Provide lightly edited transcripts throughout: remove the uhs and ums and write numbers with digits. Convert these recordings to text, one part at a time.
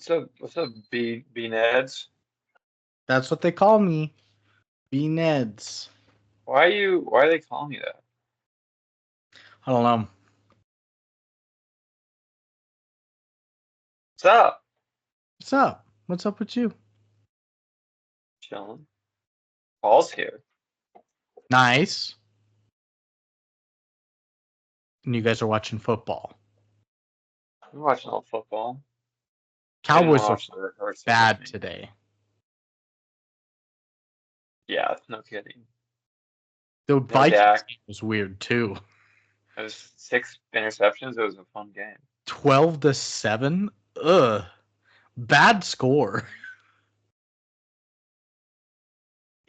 What's up, B Neds? That's what they call me. B-Neds. Why are they calling you that? I don't know. What's up? What's up? What's up with you? Chilling. Paul's here. Nice. And you guys are watching football. I'm watching all football. I didn't want Cowboys to look watch the rehearsal with bad me. today. Yeah, no kidding. The No Vikings Dak. game was weird too. It was 6 interceptions. It was a fun game. 12-7. Ugh. Bad score.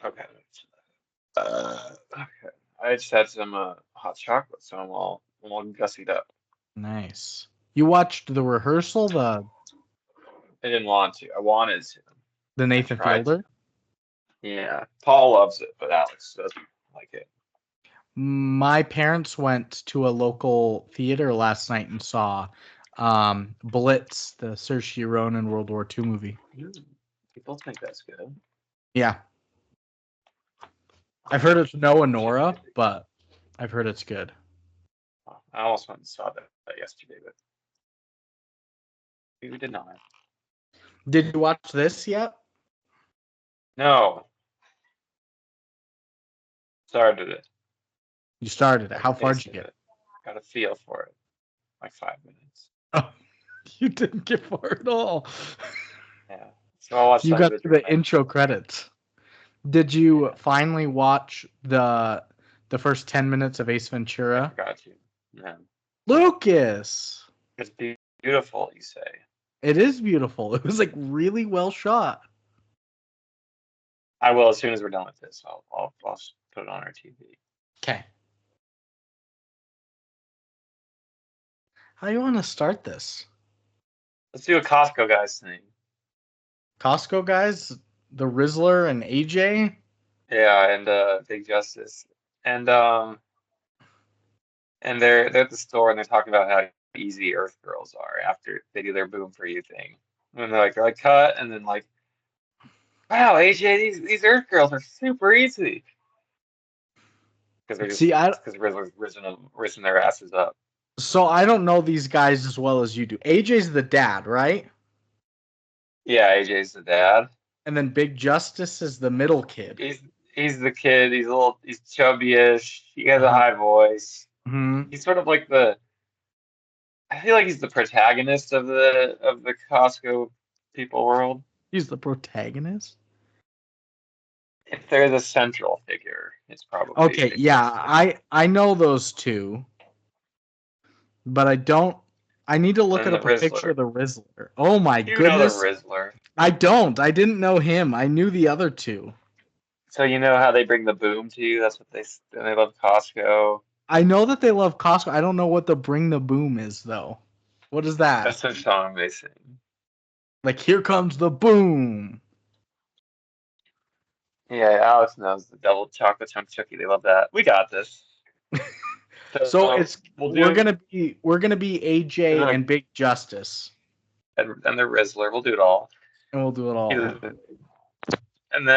Okay. Okay. I just had some hot chocolate, so I'm all gussied up. Nice. You watched the rehearsal, the I didn't want to. I wanted to. I Nathan tried to. Fielder? Yeah. Paul loves it, but Alex doesn't like it. My parents went to a local theater last night and saw Blitz, the Saoirse Ronan World War II movie. People think that's good. Yeah. I've heard it's Noah Nora, but I've heard it's good. I almost went and saw that yesterday, but we did not. Did you watch this yet? No. Started it. You started it. How far did you get? Got a feel for it. Like 5 minutes. Oh, you didn't get far at all. Yeah. So I'll watch You that got with to your the intro credits. Did you finally watch the first 10 minutes of Ace I Ventura? forgot to. No. Lucas! It's beautiful, you say. It is beautiful. It was like really well shot. I will as soon as we're done with this. I'll put it on our TV. Okay. How do you want to start this? Let's do a Costco guys thing. Costco guys, the Rizzler and AJ. Yeah, and Big Justice. And they're at the store and they're talking about how easy Earth girls are after they do their boom for you thing. And they're like cut, and then like, wow, AJ, these Earth girls are super easy because they're just See, because Rizzler's risen their asses up. so I don't know these guys as well as you do. AJ's the dad, right? Yeah, AJ's the dad. And then Big Justice is the middle kid. He's the kid. He's chubbyish. He has a Uh-huh. high voice. Mm-hmm. He's sort of like I feel like he's the protagonist of the Costco people world. He's the protagonist. If there's a central figure, it's probably Okay, Big yeah, Justice. I know those two, but I don't. I need to look And the up a picture Rizzler. of the Rizzler. Oh my You know the goodness, Rizzler. I don't. I didn't know him. I knew the other two. So you know how they bring the boom to you? That's what they love Costco. I know that they love Costco. I don't know what the Bring the Boom is though. What is that? That's the song they sing. Like here comes the boom. Yeah, Alex knows the double chocolate chunk cookie. They love that. We got this. So it's we're do gonna be AJ and Big Justice, and the Rizzler. We'll do it all. and we'll do it all. And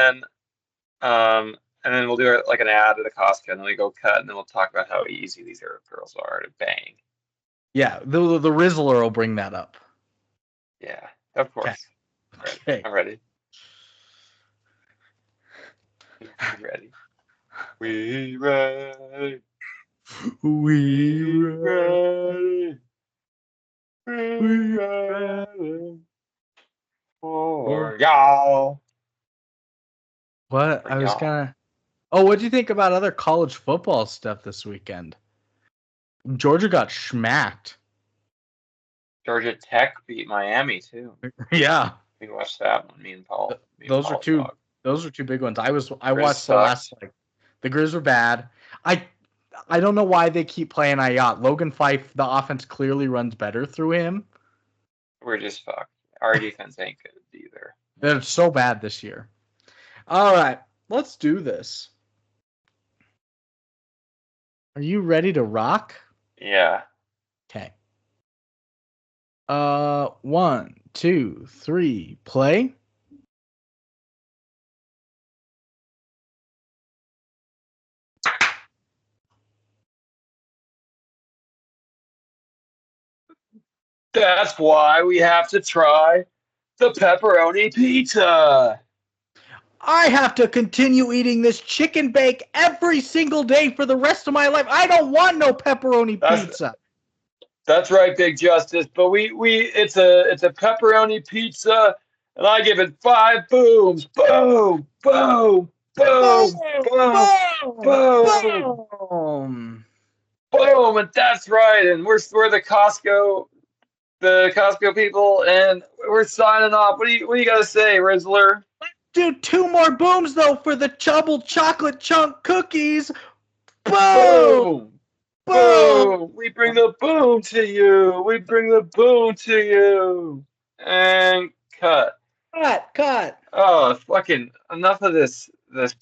then we'll do like an ad at a Costco, and then we go cut, and then we'll talk about how easy these Earth girls are to bang. Yeah, the Rizzler will bring that up. Yeah, of course. Okay. I'm ready. Ready. We ready. We ready. We ready for y'all. What? I was gonna. Oh, what do you think about other college football stuff this weekend? Georgia got schmacked. Georgia Tech beat Miami too. Yeah. We watched that one. Me and Paul. Those are two. Those are two big ones. I watched the last. The Grizz were bad. I don't know why they keep playing Ayat. Logan Fife, the offense clearly runs better through him. We're just fucked. Our defense ain't good either. They're so bad this year. All right, let's do this. Are you ready to rock? Yeah. Okay. 1, 2, 3, play. That's why we have to try the pepperoni pizza. I have to continue eating this chicken bake every single day for the rest of my life. I don't want no pepperoni pizza. That's right, Big Justice. But it's a pepperoni pizza, and I give it 5 booms. Boom, boom, boom, boom, boom, Boom. boom, and that's right. And we're the Costco people, and we're signing off. What do you gotta say, Rizzler? Do 2 more booms though for the Chubble chocolate chunk cookies. Boom! Boom! Boom! Boom! We bring the boom to you. We bring the boom to you. And cut. Cut. Oh, fucking enough of this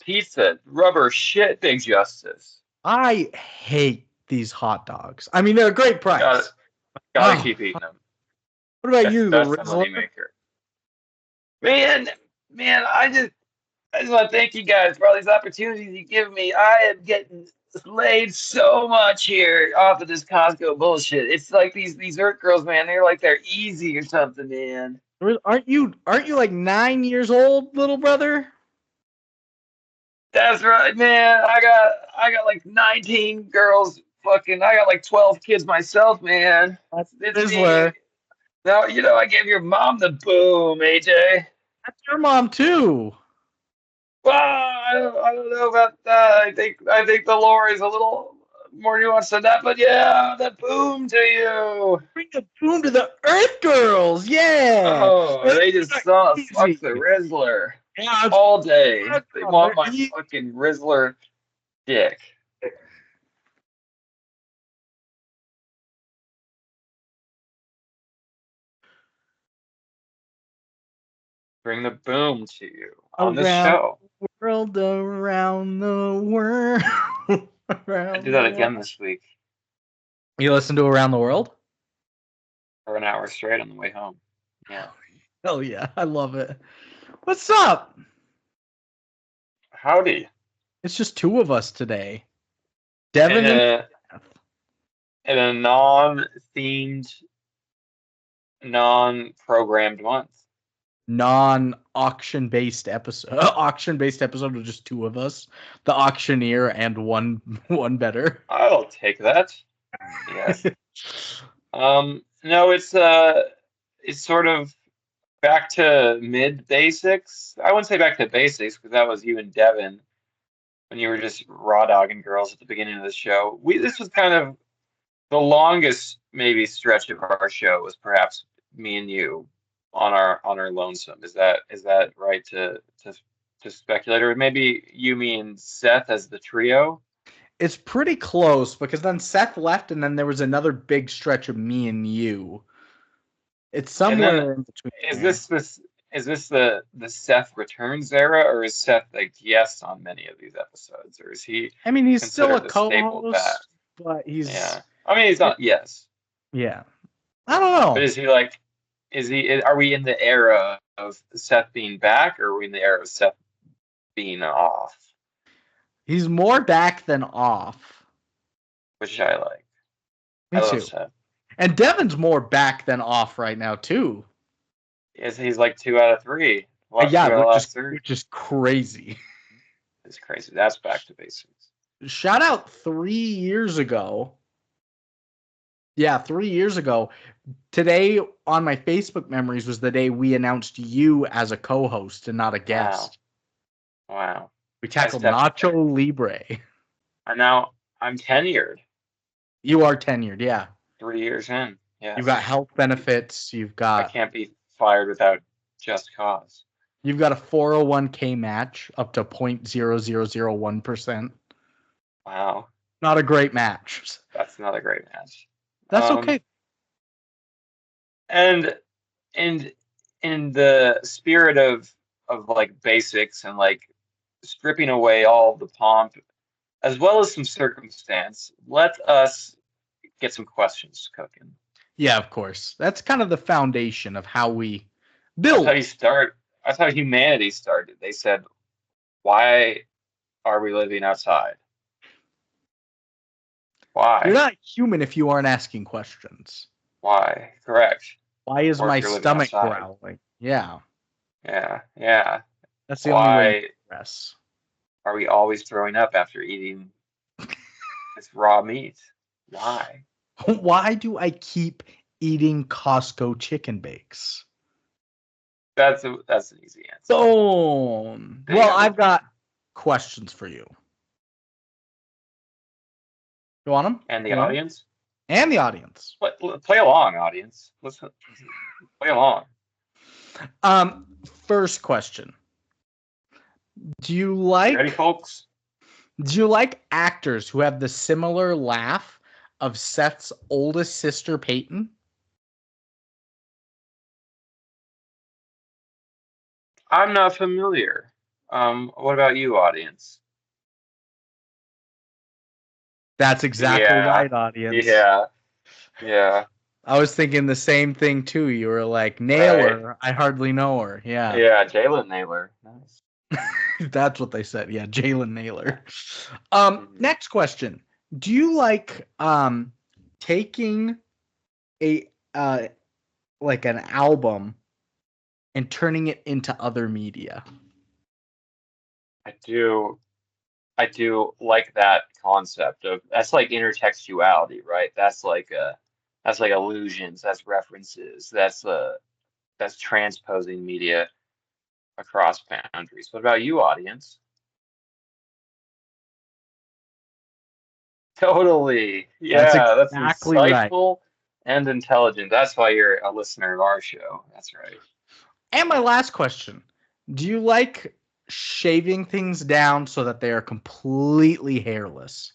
pizza. Rubber shit, Big Justice. I hate these hot dogs. I mean, they're a great price. Gotta keep eating them. What about you, That's the Rizzler? moneymaker. Man, I just want to thank you guys for all these opportunities you give me. I am getting laid so much here off of this Costco bullshit. It's like these Earth girls, man. They're easy or something, man. Aren't you like 9 years old, little brother? That's right, man. I got like 19 girls. Fucking, I got like 12 kids myself, man. It's me. Now, I gave your mom the boom, AJ. That's your mom too. Well, I don't know about that. I think the lore is a little more nuanced than that, but yeah, the boom to you. Bring the boom to the Earth girls, yeah. Oh, they just saw fuck the Rizzler all day. They want my fucking Rizzler dick. Bring the boom to you on the show. Around the world. I do that again this week. You listen to Around the World? For an hour straight on the way home. Yeah. Hell yeah, I love it. What's up? Howdy. It's just 2 of us today. Devin in a non-themed, non-programmed month. Non-auction based episode. Auction-based episode of just 2 of us. The auctioneer and one better. I'll take that. Yes. No, it's sort of back to mid basics. I wouldn't say back to basics because that was you and Devin when you were just raw dogging girls at the beginning of the show. This was kind of the longest maybe stretch of our show was perhaps me and you on our lonesome. Is that right to speculate, or maybe you mean Seth as the trio? It's pretty close because then Seth left and then there was another big stretch of me and you. It's somewhere in between. Is this the Seth returns era, or is Seth like yes on many of these episodes, or is he? I mean, he's still a co-host, but he's. Yeah. I mean, he's not. Yes. Yeah. I don't know. But is he like? Are we in the era of Seth being back, or are we in the era of Seth being off? He's more back than off. Which I like. Me too. Seth. And Devin's more back than off right now, too. Yes, he's like 2 out of 3. Which is crazy. It's crazy. That's back to basics. Shout out 3 years ago. Yeah, 3 years ago. Today on my Facebook memories was the day we announced you as a co-host and not a guest. Wow. We tackled Nacho Libre. And now I'm tenured. You are tenured, yeah. 3 years in. Yeah. You've got health benefits. I can't be fired without just cause. You've got a 401k match up to 0.0001%. Wow. Not a great match. That's not a great match. That's okay. And in the spirit of like basics and like stripping away all the pomp as well as some circumstance, let us get some questions cooking. Yeah, of course. That's kind of the foundation of how we That's how Bill, you start. That's how humanity started. They said, "Why are we living outside? you're Why? not human if you aren't asking questions. Why?" Correct. Why is Or if my you're living stomach outside. growling? Yeah, Yeah, yeah. that's the only way you Why progress. are we always throwing up after eating this raw meat? Why? Why do I keep eating Costco chicken bakes? That's an easy answer. Boom. There you Well, go. I've got questions for you. You want them? And the You want 'em? audience? And the audience. Play along, audience. Listen, play along. First question. Do you You ready, like folks? do you like actors who have the similar laugh of Seth's oldest sister Peyton? I'm not familiar. What about you, audience? That's exactly Yeah, right, audience. yeah, yeah, I was thinking the same thing too. You were like, nail right. her. I hardly know her. Yeah. Yeah, Jalen Naylor. Nice. That's what they said. Yeah, Jalen Yeah. Naylor. Mhm. Next question. Do you like taking a like an album and turning it into other media? I do. I do like that concept of that's like intertextuality, right? That's like allusions, that's references, that's transposing media across boundaries. What about you, audience? Totally. That's Yeah, that's exactly right. insightful and intelligent. That's why you're a listener of our show. That's right. And my last question. Do you like shaving things down so that they are completely hairless?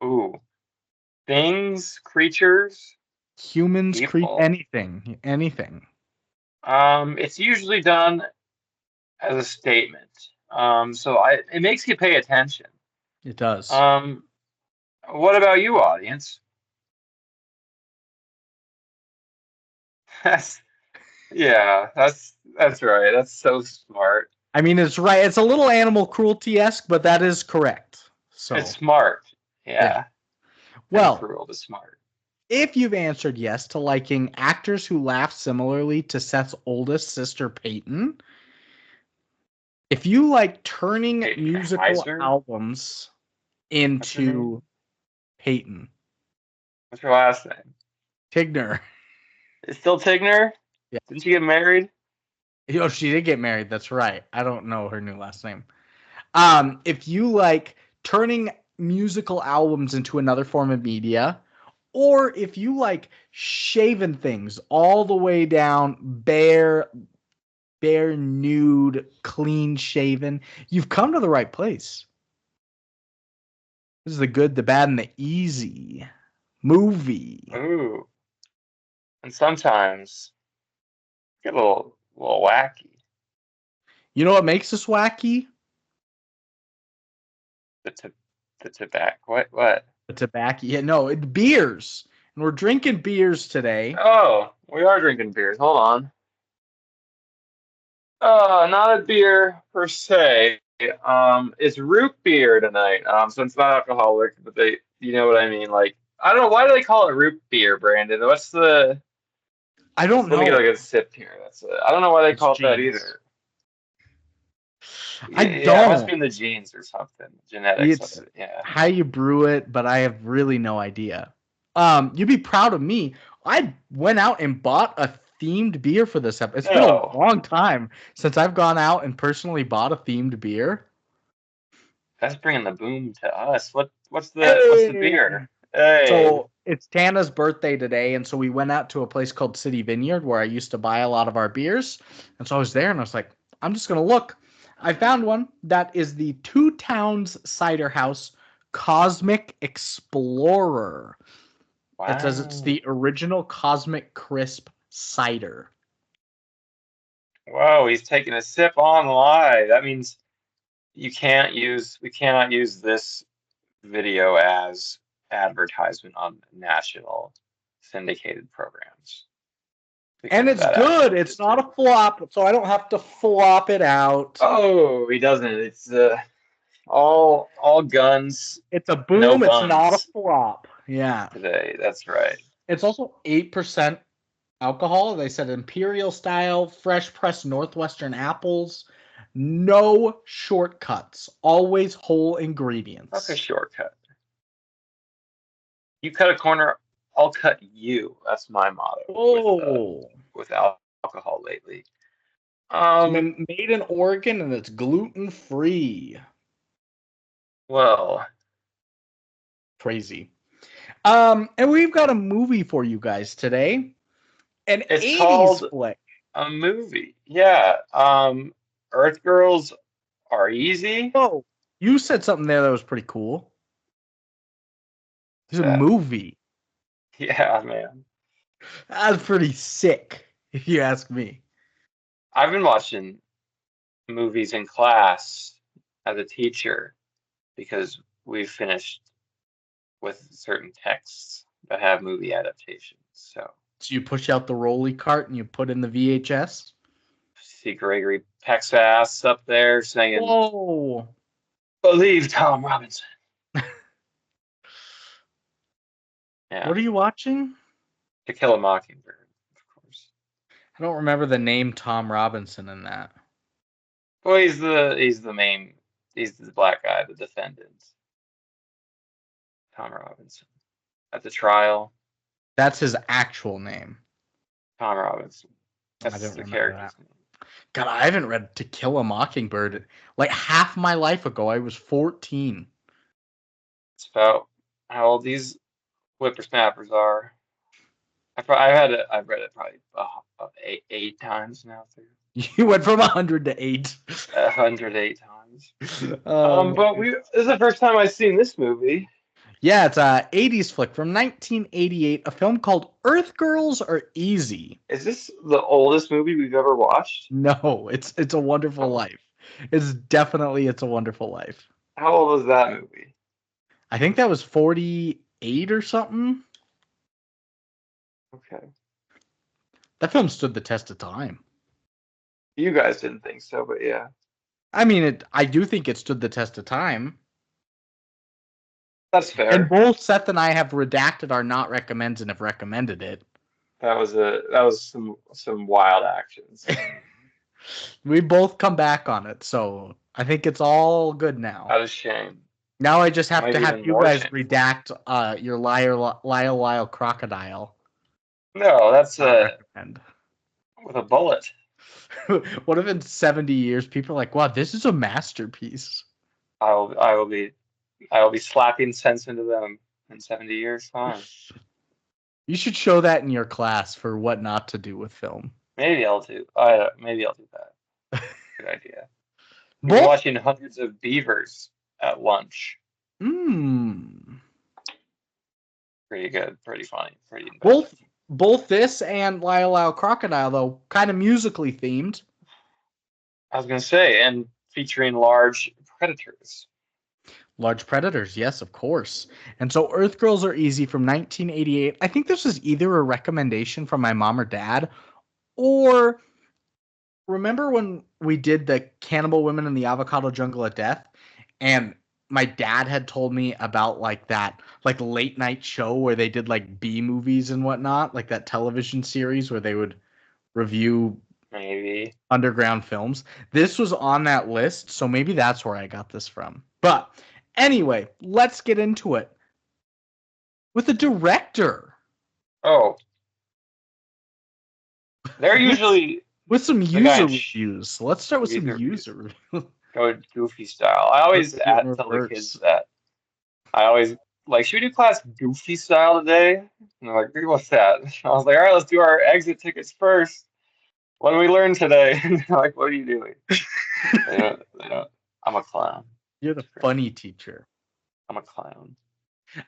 Ooh, things, creatures, Humans create people. anything, anything. It's usually done as a statement. So it makes you pay attention. It does. Um, what about you, audience? That's yeah, that's right. That's so smart. I mean, it's right. It's a little animal cruelty-esque, but that is correct. It's So, smart. yeah. Yeah, and Well, cruel but smart. if you've answered yes to liking actors who laugh similarly to Seth's oldest sister, Peyton, if you like turning Peyton musical Kaiser? albums What's her name? into Peyton, What's her last name? Tigner. It's still Tigner? Yeah. Didn't she get married? Oh, she did get married. That's right. I don't know her new last name. If you like turning musical albums into another form of media, or if you like shaving things all the way down, bare, nude, clean shaven, you've come to the right place. This is the good, the bad, and the easy movie. Ooh. And sometimes get a little wacky. You know what makes us wacky? The t the tobacco. What? The tobacco. Yeah, no, it beers. And we're drinking beers today. Oh, we are drinking beers. Hold on. Not a beer per se. It's root beer tonight. So it's not alcoholic, but you know what I mean. Like, I don't know why do they call it root beer, Brandon? I don't Let me get like know. a sip here. I don't know why they It's call it that jeans. either. I Yeah, it must don't. be in the genes or something, genetics of It's it. Yeah. how you brew it, but I have really no idea. You'd be proud of me. I went out and bought a themed beer for this episode. It's been a No, long time since I've gone out and personally bought a themed beer. that's bringing the boom to us. What's the Hey! beer? Hey, So it's Tana's birthday today, and so we went out to a place called City Vineyard where I used to buy a lot of our beers. And so I was there and I was like, I'm just gonna look. I found one that is the Two Towns Cider House Cosmic Explorer. It says it's wow. the original Cosmic Crisp cider. Whoa, he's taking a sip on live. That means we cannot use this video as advertisement on national syndicated programs. And it's good. It's not a flop, so I don't have to flop it out. Oh, he doesn't. It's all guns. It's a boom. No It's not a buns flop. Yeah. today. That's right. It's also 8% alcohol. They said imperial style, fresh pressed Northwestern apples. No shortcuts. Always whole ingredients. That's a shortcut. You cut a corner, I'll cut you. That's my motto with alcohol lately. Made in Oregon and it's gluten free. Well, crazy. And we've got a movie for you guys today. It's 80s called flick. A movie. Yeah. Earth Girls Are Easy. Oh, you said something there that was pretty cool. It's a movie. Yeah, man. That's pretty sick, if you ask me. I've been watching movies in class as a teacher because we've finished with certain texts that have movie adaptations. So you push out the rolly cart and you put in the VHS? See Gregory Peck's ass up there saying, "Whoa, believe Tom Robinson." Yeah. What are you watching? To Kill a Mockingbird, of course. I don't remember the name Tom Robinson in that. Well, he's the black guy, the defendant. Tom Robinson. At the trial. That's his actual name. Tom Robinson. That's the character's name. God, I haven't read To Kill a Mockingbird like half my life ago. I was 14. It's about how old these whippersnappers are. I've read it probably eight times now. You went from 100 to 8. 108 times. But this is the first time I've seen this movie. Yeah, it's a 80s flick from 1988, a film called Earth Girls Are Easy. Is this the oldest movie we've ever watched? No, it's A Wonderful Life. It's definitely It's a Wonderful Life. How old was that movie? I think that was 48 or something. Okay. That film stood the test of time. You guys didn't think so, but yeah. I mean, I do think it stood the test of time. That's fair. And both Seth and I have redacted our not recommends and have recommended it. That was some wild actions. We both come back on it, so I think it's all good now. That is shame. Now I just have to have you guys redact your Lyle Crocodile. No, that's with a bullet. What if in 70 years people are like, wow, this is a masterpiece? I will be slapping sense into them in 70 years. Fine. You should show that in your class for what not to do with film. Maybe I'll do that. Good idea. We're watching hundreds of beavers at lunch. Pretty good. Pretty funny. Pretty both this and Lyle Crocodile, though, kind of musically themed. I was going to say, and featuring large predators. Large predators, yes, of course. And so Earth Girls Are Easy from 1988. I think this was either a recommendation from my mom or dad, or remember when we did the Cannibal Women in the Avocado Jungle of Death, and my dad had told me about that late night show where they did like B movies and whatnot, like that television series where they would review maybe underground films. This was on that list, so maybe that's where I got this from. But anyway, let's get into it with the director. Oh, they're usually with some user reviews. Let's start with some user reviews. Go goofy style. I always tell the kids that. I always should we do class goofy style today? And they're like, what's that? I was like, all right, let's do our exit tickets first. What did we learn today? And they're like, what are you doing? they don't. I'm a clown. You're the funny teacher. I'm a clown.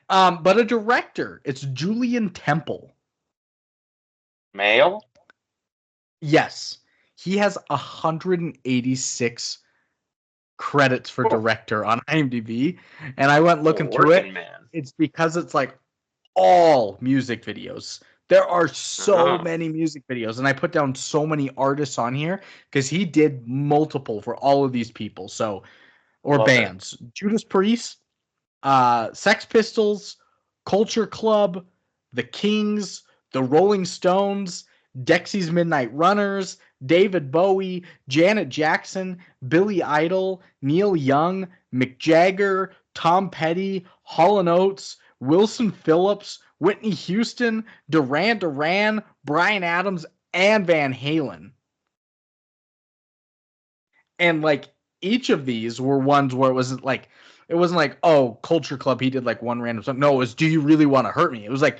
But a director. It's Julian Temple. Male? Yes. He has 186 credits for director on IMDb, and I went looking through it. Man. It's because it's all music videos. There are so Oh, many music videos, and I put down so many artists on here because he did multiple for all of these people. So, or love it. bands: Judas Priest, Sex Pistols, Culture Club, The Kings, The Rolling Stones, Dexy's Midnight Runners, David Bowie, Janet Jackson, Billy Idol, Neil Young, Mick Jagger, Tom Petty, Hall & Oates, Wilson Phillips, Whitney Houston, Duran Duran, Bryan Adams, and Van Halen. And like each of these were ones where it wasn't like, oh, Culture Club, he did like one random song. No, it was Do You Really Want to Hurt Me? It was like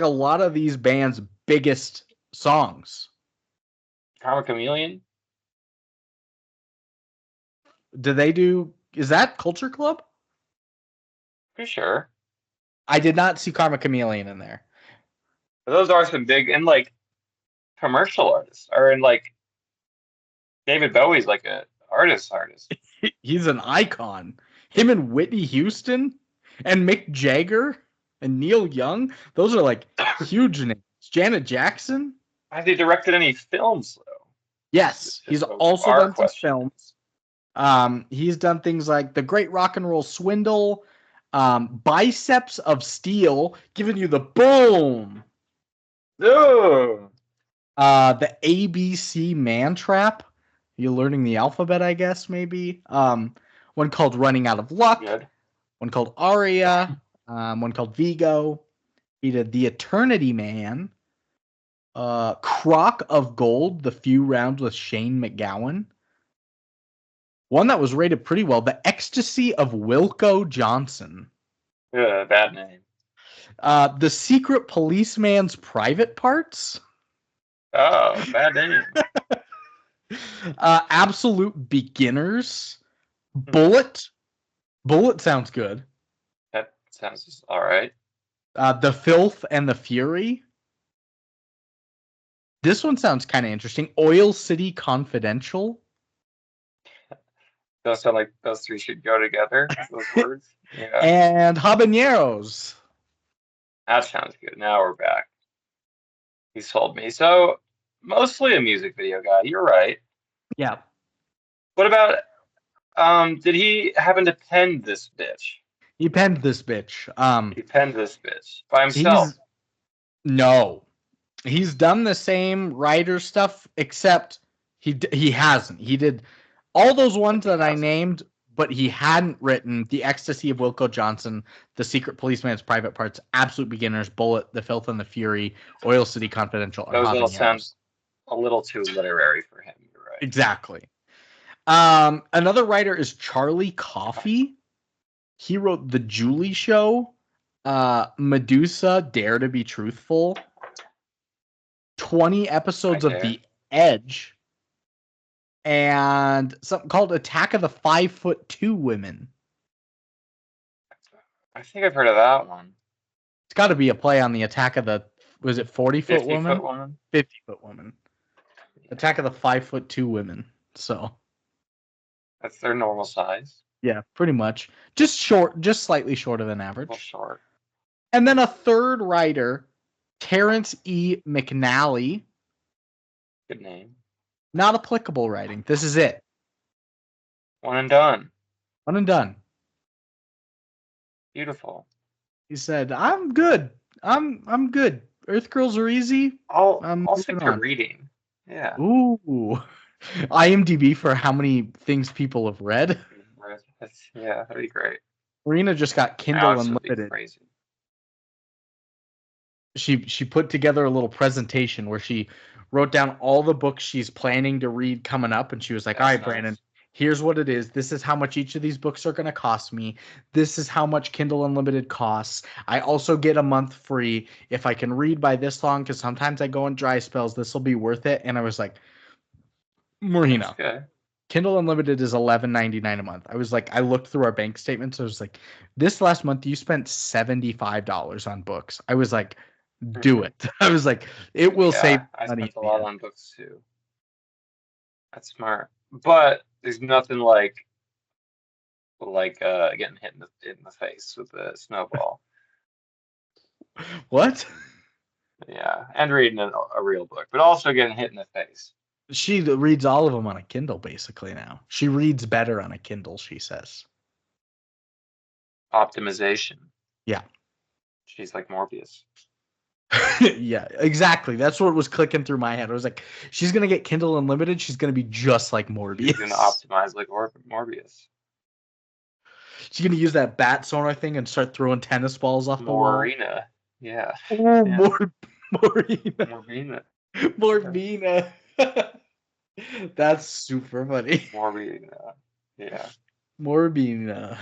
a lot of these bands' biggest songs. Karma Chameleon? Is that Culture Club? Pretty sure. I did not see Karma Chameleon in there. But those are some big, and like commercial artists, or in like David Bowie's like a artist. He's an icon. Him and Whitney Houston and Mick Jagger and Neil Young, those are like huge names. Janet Jackson? Has he directed any films though? Yes, he's also Our done some question. films. He's done things like The Great Rock and Roll Swindle, Biceps of Steel, giving you the boom. Oh, The ABC Man Trap. You're learning the alphabet, I guess, maybe. One called Running Out of Luck. good. One called Aria. One called Vigo. He did The Eternity Man. Crock of Gold, The Few Rounds with Shane McGowan. One that was rated pretty well, The Ecstasy of Wilco Johnson. Bad name. The Secret Policeman's Private Parts. Oh, bad name. Absolute Beginners. Bullet. Bullet sounds good. That sounds all right. The Filth and the Fury. This one sounds kind of interesting. Oil City Confidential. Does sound like those three should go together, those words. Yeah. And Habaneros. That sounds good. Now we're back. He sold me. So, mostly a music video guy. You're right. Yeah. What about, did he happen to pen this bitch? He penned this bitch. He penned this bitch by himself. No. He's done the same writer stuff, except he hasn't. He did all those ones that I named, but he hadn't written The Ecstasy of Wilco Johnson, The Secret Policeman's Private Parts, Absolute Beginners, Bullet, The Filth and the Fury, Oil City Confidential, or Those all Habaneros. sound a little too literary for him. You're right. Exactly. Another writer is Charlie Coffey. He wrote The Julie Show, Medusa, Dare to Be Truthful, 20 episodes of The Edge, and something called Attack of the 5'2" Women. I think I've heard of that one. It's got to be a play on the Attack of the, was it 40-foot woman? 50-foot woman? 50-foot woman. Attack of the 5'2" Women. So That's their normal size. yeah, pretty much. Just short, just slightly shorter than average. Well, short. And then a third writer, Terrence E. McNally. Good name. Not applicable writing. This is it. One and done. One and done. Beautiful. He said, "I'm good. I'm good. Earth Girls are easy. I'll stick to reading. Yeah. Ooh. IMDb for how many things people have read. Yeah, that'd be great. Marina just got Kindle Unlimited. Crazy. She put together a little presentation where she wrote down all the books she's planning to read coming up, and she was like, "All right, Brandon, here's what it is. This is how much each of these books are going to cost me. This is how much Kindle Unlimited costs. I also get a month free if I can read by this long, because sometimes I go in dry spells. This will be worth it." And I was like, Marina, Kindle Unlimited is $11.99 a month. I was like, I looked through our bank statements. I was like, this last month you spent $75 on books. I was like, do it. I was like, it will save money. I spent a lot on books too. That's smart. But there's nothing like getting hit in the face with a snowball. What? Yeah, and reading a real book, but also getting hit in the face. She reads all of them on a Kindle basically now. She reads better on a Kindle, she says. Optimization. Yeah. She's like Morbius. Yeah, exactly. That's what was clicking through my head. I was like, she's gonna get Kindle Unlimited. She's gonna be just like She's gonna Morbius. optimize like Morbius. She's gonna use that bat sonar thing and start throwing tennis balls off the wall. Morina. Yeah. Oh, Yeah. Morina. Morbina. Morbina. That's super funny. Morbina. Yeah. Morbina.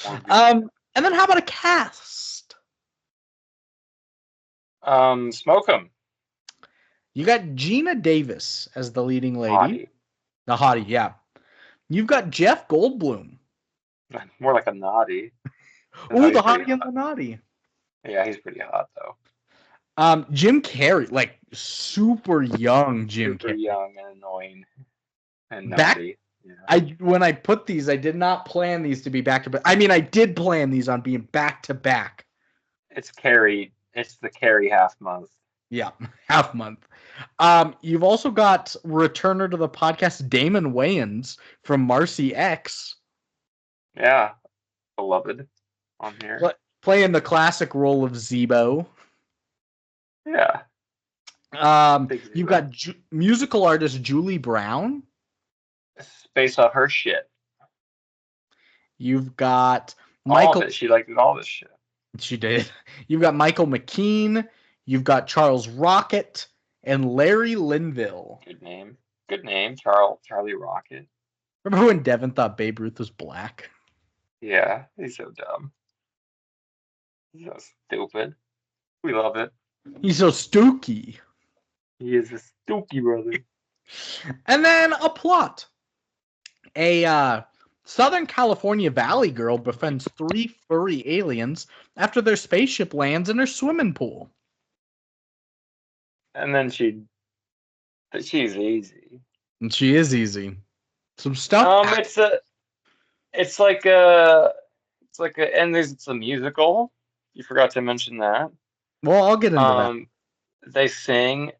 Morbina. And then how about a cast? Smoke 'em. You got Gina Davis as the leading lady. Hottie. The hottie, yeah. You've got Jeff Goldblum. More like a naughty. Oh, the He's pretty hottie and hot. the naughty. Yeah, he's pretty hot though. Jim Carrey, like super young Jim Super Carrey. young and annoying and Back, naughty. Yeah. when I put these, I did not plan these to be back to back. I mean, I did plan these on being back to back. It's Carrie. It's the Carrie half month. Yeah, half month. You've also got returner to the podcast Damon Wayans from Marcy X. Yeah, beloved on here. Playing the classic role of Zebo. Yeah. You've got musical artist Julie Brown. It's based off her shit. You've got Michael. All of it. She liked all this shit. She did. You've got Michael McKean. You've got Charles Rocket and Larry Linville. Good name. Good name, Charlie Rocket. Remember when Devin thought Babe Ruth was black? Yeah, he's so dumb. He's so stupid. We love it. He's so stooky. He is a stooky brother. And then a plot. A Southern California Valley girl befriends 3 furry aliens after their spaceship lands in her swimming pool. And then she's easy. And she is easy. Some stuff. It's like and it's a musical. You forgot to mention that. Well, I'll get into that. They sing.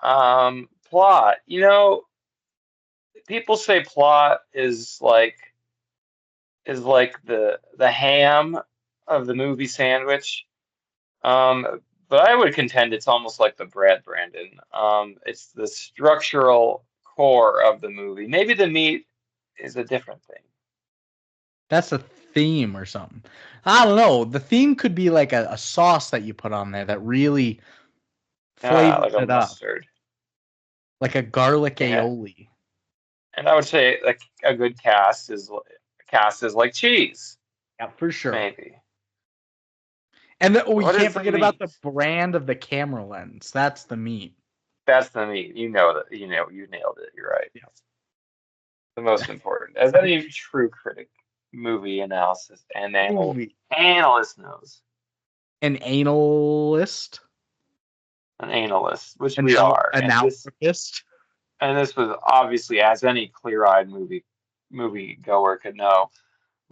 Plot. You know, people say plot is like the ham of the movie sandwich. But I would contend it's almost like the bread, Brandon. It's the structural core of the movie. Maybe the meat is a different thing. That's a theme or something. I don't know. The theme could be like a sauce that you put on there that really flavors like a it mustard. up. Like a garlic aioli. And I would say like a good cast is like cheese. Yeah, for sure. Maybe. And we can't forget about the brand of the camera lens. That's the meat. That's the meat. You know that. You nailed it. You're right. Yeah. The most important, as any true critic, movie analysis and analyst knows. An analyst. An analyst, which we are. An analyst. And this was obviously, as any clear-eyed movie goer could know,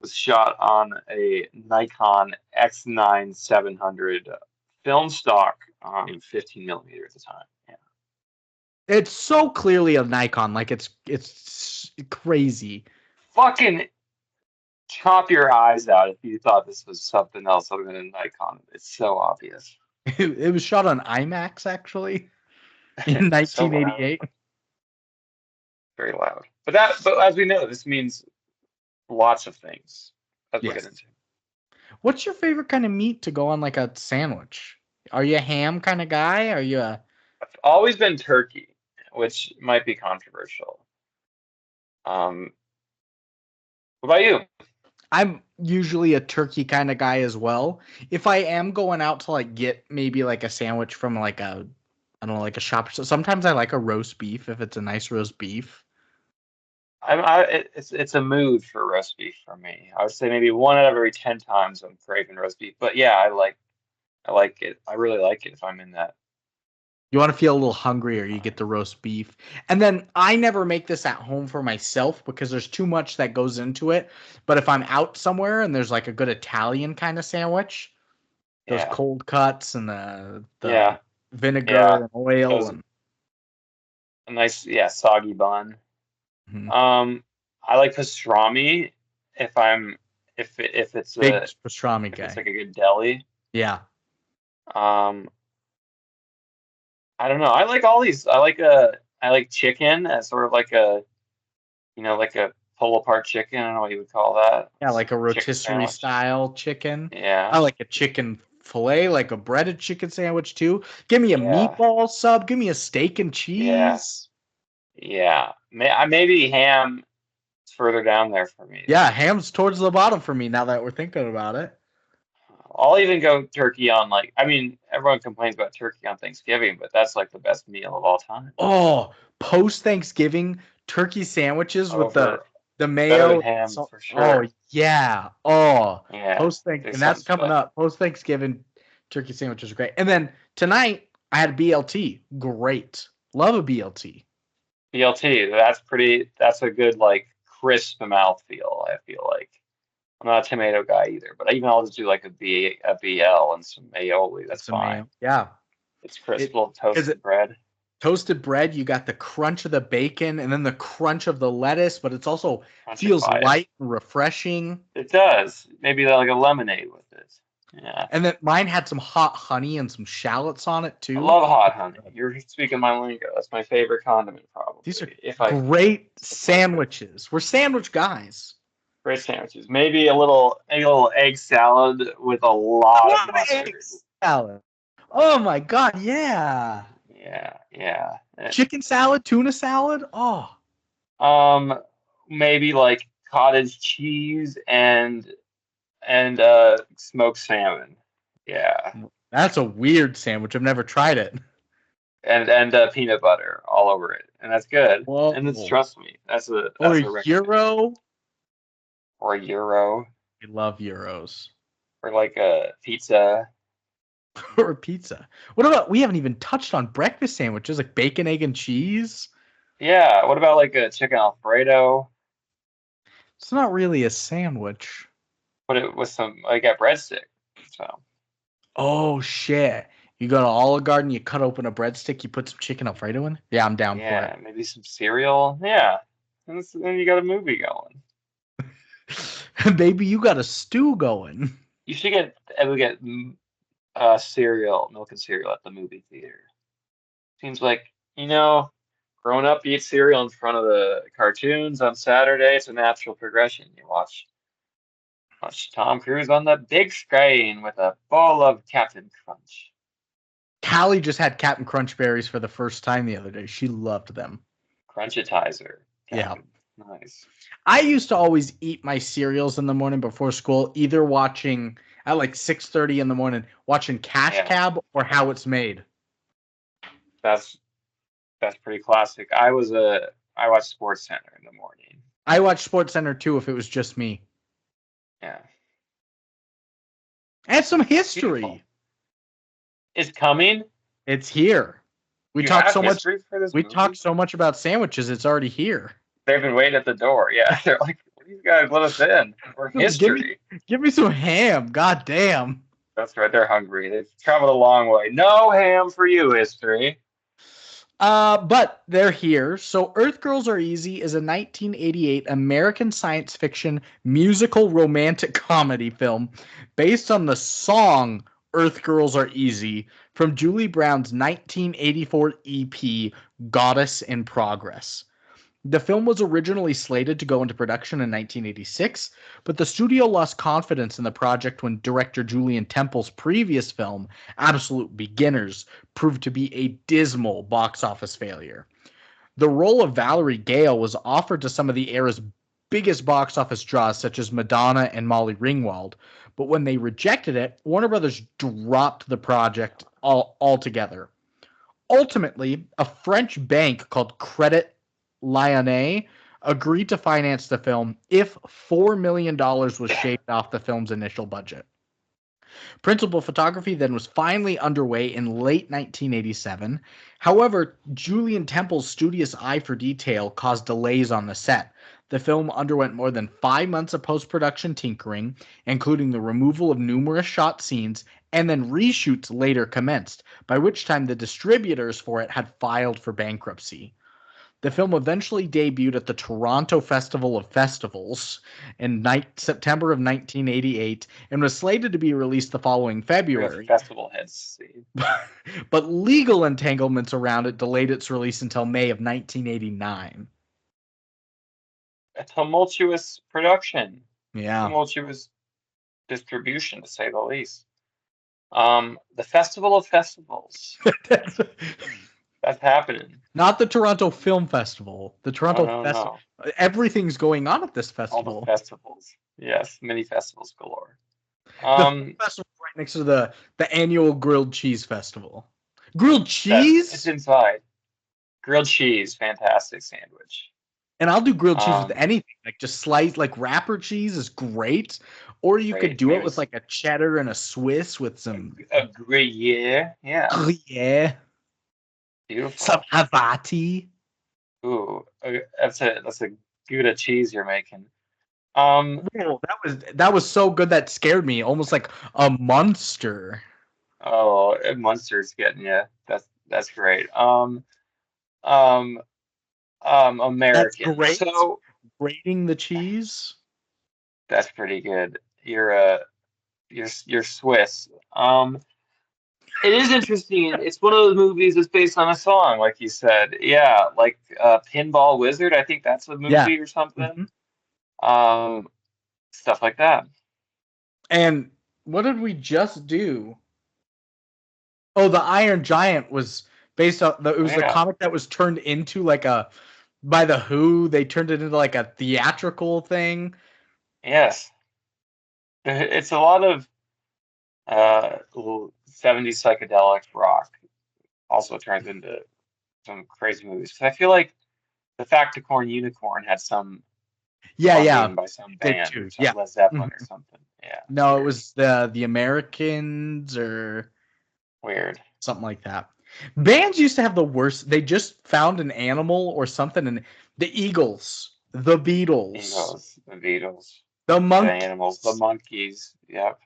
was shot on a Nikon X9 700 film stock, 15 millimeter at the time. Yeah. It's so clearly a Nikon, like it's crazy. Fucking chop your eyes out if you thought this was something else other than a Nikon. It's so obvious. It was shot on IMAX actually in 1988. So very loud. But as we know, this means lots of things. As we'll get into. What's your favorite kind of meat to go on like a sandwich? Are you a ham kind of guy? Are you a... I've always been turkey, which might be controversial. What about you? I'm usually a turkey kind of guy as well. If I am going out to like get maybe like a sandwich from like a, I don't know, like a shop. So sometimes I like a roast beef if it's a nice roast beef. It's a mood for roast beef for me. I would say maybe 1 out of every 10 times I'm craving roast beef. But yeah, I like it. I really like it if I'm in that. You want to feel a little hungrier, you get the roast beef. And then I never make this at home for myself because there's too much that goes into it. But if I'm out somewhere and there's like a good Italian kind of sandwich, those cold cuts and the vinegar Yeah, and oil those and a nice, yeah, soggy bun. mhm. I like pastrami if I'm if it's Big a pastrami if it's guy. like a good deli. Yeah. Um, I don't know. I like all these. I like chicken as sort of like like a pull apart chicken. I don't know what you would call that. Yeah, like a Chicken rotisserie sandwich. style chicken. I Yeah, like a chicken fillet, like a breaded chicken sandwich too. Give me a yeah, meatball sub. Give me a steak and yeah, cheese. yeah. Maybe ham is further down there for me Yeah, though. ham's towards the bottom for me now that we're thinking about it. I'll even go turkey on I mean, everyone complains about turkey on Thanksgiving, but that's like the best meal of all time. Oh, post Thanksgiving turkey sandwiches with Over the better than mayo. ham So, for oh sure. yeah. Oh, Yeah, and there's that's something coming special. up. Post Thanksgiving turkey sandwiches are great. And then tonight I had BLT. Great. Love a BLT. BLT, that's a good like crisp mouthfeel, I feel like. I'm not a tomato guy either, but even I'll just do like a BL and some aioli, that's Some fine. mayo. Yeah. It's crisp, It little because toasted bread. toasted bread, you got the crunch of the bacon and then the crunch of the lettuce, but it's also feels Crunchify it. light and refreshing. It does. Maybe like a lemonade with it. Yeah. And then mine had some hot honey and some shallots on it I too. love hot honey. You're speaking my lingo. That's my favorite condiment, These are probably. great If I could. sandwiches. We're sandwich guys. Great sandwiches. Maybe a little egg salad with a I lot of love egg mustard. salad. Oh my god, yeah. Yeah, yeah. Chicken salad, tuna salad. Oh, Um, maybe like cottage cheese and smoked salmon. Yeah, that's a weird sandwich. I've never tried it. and peanut butter all over it, and that's good. And it's Whoa. trust me, Or that's a recommendation. gyro. Or a gyro, We love gyros. or like a pizza. Or pizza. What about we haven't even touched on breakfast sandwiches like bacon, egg, and cheese? Yeah. What about like a chicken Alfredo? It's not really a sandwich. Put it with some like a breadstick. So Oh shit. You go to Olive Garden, you cut open a breadstick, you put some chicken Alfredo in? Yeah, I'm down for it. yeah, maybe some cereal. Yeah, and then you got a movie going. Baby, you got a stew going. You should get cereal, milk and cereal at the movie theater. Seems like, growing up, you eat cereal in front of the cartoons on Saturday. It's a natural progression. You watch Tom Cruise on the big screen with a bowl of Captain Crunch. Callie just had Captain Crunch berries for the first time the other day. She loved them. Crunchitizer, Yeah. Captain. Nice. I used to always eat my cereals in the morning before school, either watching at like 6:30 in the morning, watching Cash Yeah, Cab or How It's Made. that's that's pretty classic. I watched Sports Center in the morning. I watched Sports Center too if it was just me. Yeah, And some beautiful. history. It's coming. It's here. We You talk have so much history for this we talk movie. so much about sandwiches, it's already here. They've been waiting at the door. Yeah, they're like, these guys let us in. We're Give me history. give me some ham. God damn. That's right. They're hungry. They've traveled a long way. No ham for you, history. But they're here. So Earth Girls Are Easy is a 1988 American science fiction musical romantic comedy film based on the song Earth Girls Are Easy from Julie Brown's 1984 EP Goddess in Progress. The film was originally slated to go into production in 1986, but the studio lost confidence in the project when director Julian Temple's previous film, Absolute Beginners, proved to be a dismal box office failure. The role of Valerie Gale was offered to some of the era's biggest box office draws, such as Madonna and Molly Ringwald, but when they rejected it, Warner Brothers dropped the project altogether. Ultimately, a French bank called Credit Lyonnais agreed to finance the film if $4 million was shaved off the film's initial budget. Principal photography then was finally underway in late 1987. However, Julian Temple's studious eye for detail caused delays on the set. The film underwent more than 5 months of post production tinkering, including the removal of numerous shot scenes, and then reshoots later commenced, by which time the distributors for it had filed for bankruptcy. The film eventually debuted at the Toronto Festival of Festivals in September of 1988 and was slated to be released the following Real February. festival heads. But legal entanglements around it delayed its release until May of 1989. A tumultuous production. Yeah. Tumultuous distribution, to say the least. The Festival of Festivals. That's happening. Not the Toronto Film Festival. The Toronto Festival. No. Everything's going on at this festival. All the festivals. Yes, many festivals galore. The festival right next to the annual grilled cheese festival. Grilled cheese? It's inside. Grilled cheese, fantastic sandwich. And I'll do grilled cheese with anything. Like just slice, like wrapper cheese is great. Or you could do it with like a cheddar and a Swiss with some a Gruyere. Yeah. Gruyere. Beautiful. Some Havati. Ooh, that's a Gouda cheese you're making. That was so good that scared me, almost like a monster. Oh, a monster's getting you. That's great. American. That's great. So grating the cheese. That's pretty good. You're Swiss. It is interesting. It's one of those movies that's based on a song, like you said. Yeah, like Pinball Wizard. I think that's a movie or something. Mm-hmm. Stuff like that. And what did we just do? Oh, the Iron Giant was based on it was the comic that was turned into like by the Who. They turned it into like a theatrical thing. Yes, it's a lot of 70s psychedelic rock. Also turns into some crazy movies. Because I feel like the Facticorn Unicorn had some. By some band, too. Led Zeppelin or something. Yeah. No, it was the Americans or weird, something like that. Bands used to have the worst. They just found an animal or something, and the Eagles, the Beatles, the Monkeys, the animals, the monkeys. Yep.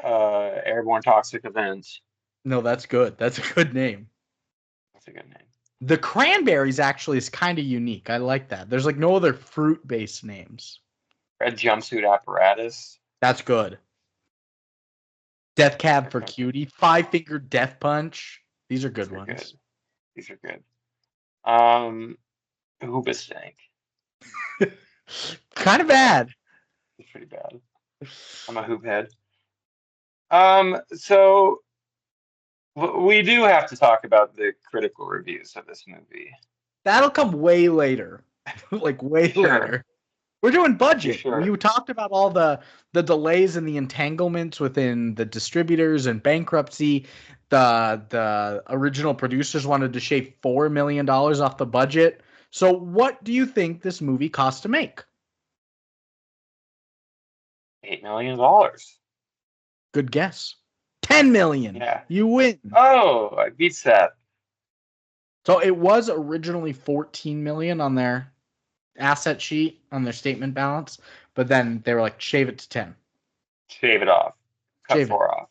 Airborne Toxic Events. No, that's good. That's a good name. That's a good name. The Cranberries actually is kind of unique. I like that. There's like no other fruit-based names. Red Jumpsuit Apparatus. That's good. Death Cab for Cutie. Five Finger Death Punch. These are good ones. Good. These are good. Hoobastank. Kind of bad. It's pretty bad. I'm a hoop head. So we do have to talk about the critical reviews of this movie. That'll come way later. Like way later. We're doing budget. Sure. You talked about all the delays and the entanglements within the distributors and bankruptcy. The original producers wanted to shave $4 million off the budget. So what do you think this movie cost to make? $8 million. Good guess. $10 million. Yeah. You win. Oh, I beat that. So it was originally $14 million on their asset sheet, on their statement balance, but then they were like, shave it to 10. Shave it off. Cut 4 off.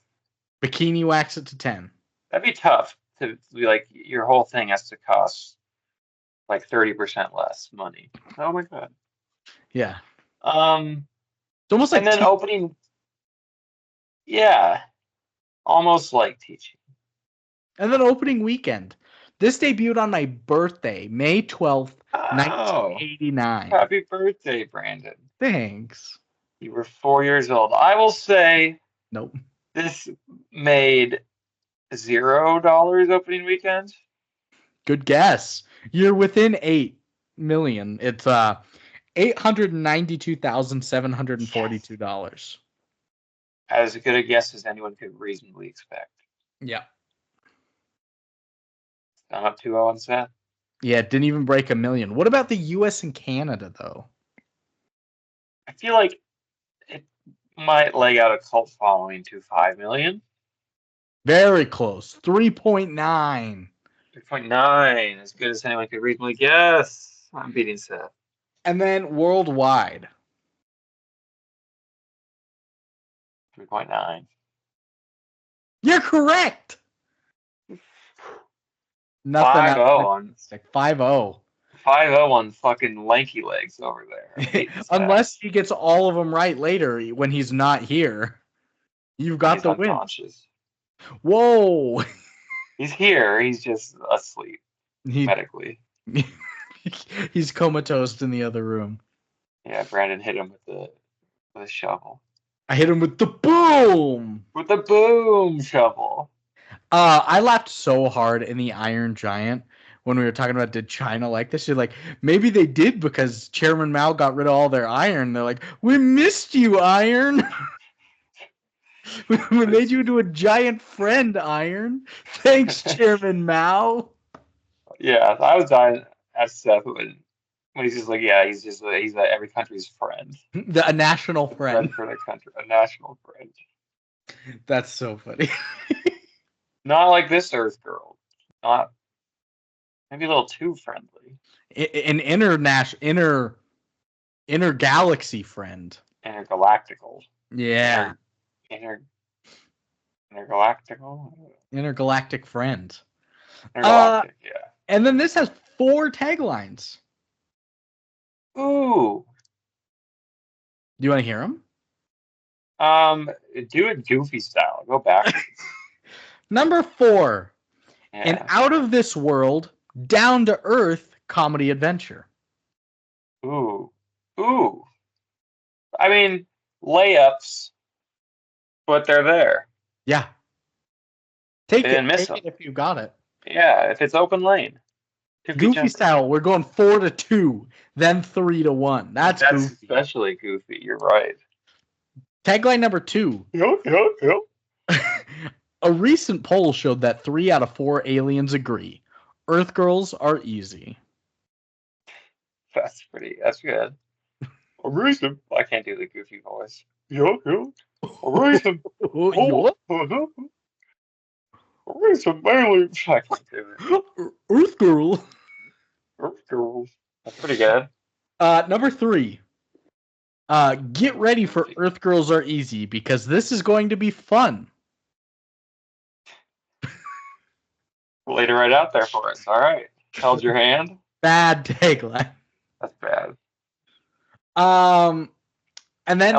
Bikini wax it to 10. That'd be tough to be like, your whole thing has to cost like 30% less money. Oh my God. Yeah. It's almost like and then opening. Yeah. Almost like teaching. And then opening weekend. This debuted on my birthday, May 12th, 1989. Happy birthday, Brandon. Thanks. You were 4 years old. I will say. Nope. This made $0 opening weekend. Good guess. You're within $8 million. It's $892,742. As good a guess as anyone could reasonably expect. Yeah. I'm up 2-0 on set. Yeah, it didn't even break $1 million. What about the U.S. and Canada, though? I feel like it might leg out a cult following to $5 million. Very close. 3.9. 3.9. As good as anyone could reasonably guess. I'm beating Seth. And then worldwide. 3.9. You're correct. Nothing 5-0 else. on 5-0. 5-0 on fucking lanky legs over there. I'm hating his Unless ass. he gets all of them right later when he's not here. You've got He's the win. unconscious. Whoa. He's here. He's just asleep He medically. he's comatose in the other room. Yeah, Brandon hit him with a shovel. I hit him with the boom. With the boom shovel. I laughed so hard in the Iron Giant when we were talking about did China like this? You're like, maybe they did because Chairman Mao got rid of all their iron. They're like, we missed you, Iron. We made you into a giant friend, Iron. Thanks, Chairman Mao. Yeah, I was dying at Seth when he's just like, yeah, he's every country's friend. A national friend. Friend for their country, a national friend. That's so funny. Not like this Earth girl. Not maybe a little too friendly. An intergalaxy friend. Intergalactical. Yeah. Intergalactical. Intergalactic friend. Intergalactic, yeah. And then this has 4 taglines. Ooh. Do you want to hear them? Do it goofy style. Go backwards. Number 4. Yeah. An out of this world, down to earth comedy adventure. Ooh. Ooh. I mean, layups, but they're there. Yeah. Take They didn't miss it them. if you got it. Yeah, if it's open lane. Goofy style, we're going 4-2, then 3-1. That's goofy. Especially goofy. You're right. Tagline number 2. Yep. A recent poll showed that 3 out of 4 aliens agree. Earth girls are easy. That's good. A reason. I can't do the goofy voice. Yeah. A reason. A reason aliens. I can't do it. Earth girl. Earth girls. That's pretty good. Number 3. Get ready for Earth girls are easy because this is going to be fun. Laid it right out there for us. All right. Held your hand. Bad tagline. That's bad. And then